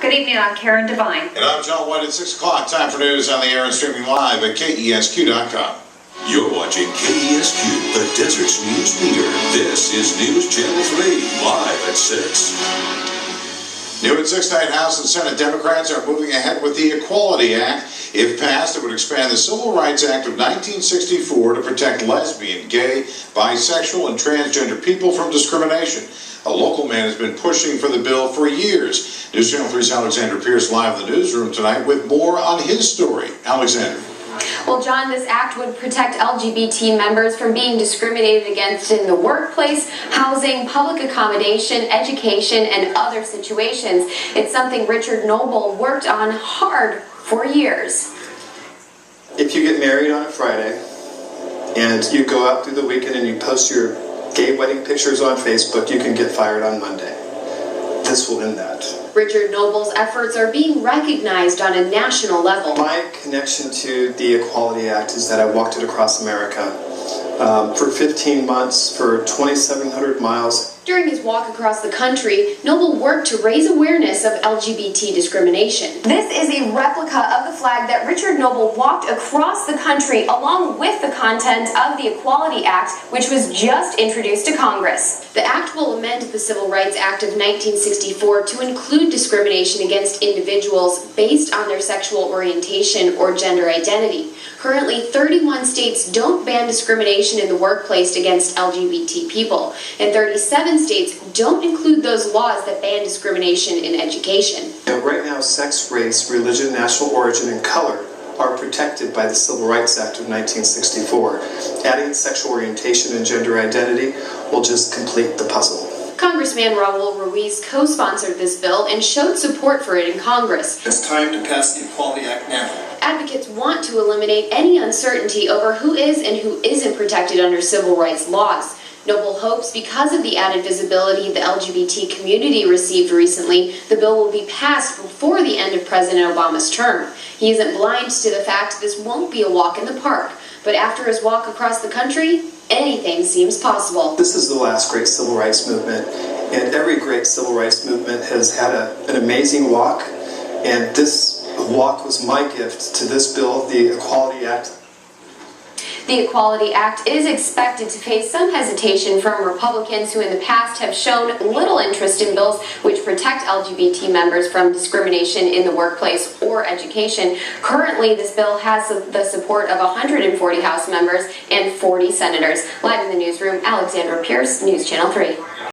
Good evening, I'm Karen Devine. And I'm John White at 6 o'clock. Time for news on the air and streaming live at KESQ.com. You're watching KESQ, the Desert's news leader. This is News Channel 3, live at 6. New at 6 tonight, House and Senate Democrats are moving ahead with the Equality Act. If passed, it would expand the Civil Rights Act of 1964 to protect lesbian, gay, bisexual, and transgender people from discrimination. A local man has been pushing for the bill for years. News Channel 3's Alexander Pierce live in the newsroom tonight with more on his story. Alexander. Well, John, this act would protect LGBT members from being discriminated against in the workplace, housing, public accommodation, education, and other situations. It's something Richard Noble worked on hard for years. If you get married on a Friday and you go out through the weekend and you post your gay wedding pictures on Facebook, you can get fired on Monday. This will end that. Richard Noble's efforts are being recognized on a national level. My connection to the Equality Act is that I walked it across America for 15 months, for 2,700 miles. During his walk across the country, Noble worked to raise awareness of LGBT discrimination. This is a replica of the flag that Richard Noble walked across the country along with the content of the Equality Act, which was just introduced to Congress. The act will amend the Civil Rights Act of 1964 to include discrimination against individuals based on their sexual orientation or gender identity. Currently, 31 states don't ban discrimination in the workplace against LGBT people, and 37 states don't include those laws that ban discrimination in education. Right now, sex, race, religion, national origin, and color are protected by the Civil Rights Act of 1964. Adding sexual orientation and gender identity will just complete the puzzle. Congressman Raul Ruiz co-sponsored this bill and showed support for it in Congress. It's time to pass the Equality Act now. Advocates want to eliminate any uncertainty over who is and who isn't protected under civil rights laws. Noble hopes because of the added visibility the LGBT community received recently, the bill will be passed before the end of President Obama's term. He isn't blind to the fact this won't be a walk in the park, but after his walk across the country, anything seems possible. This is the last great civil rights movement, and every great civil rights movement has had an amazing walk, and this walk was my gift to this bill, the Equality Act. The Equality Act is expected to face some hesitation from Republicans who in the past have shown little interest in bills which protect LGBT members from discrimination in the workplace or education. Currently, this bill has the support of 140 House members and 40 senators. Live in the newsroom, Alexandra Pierce, News Channel 3.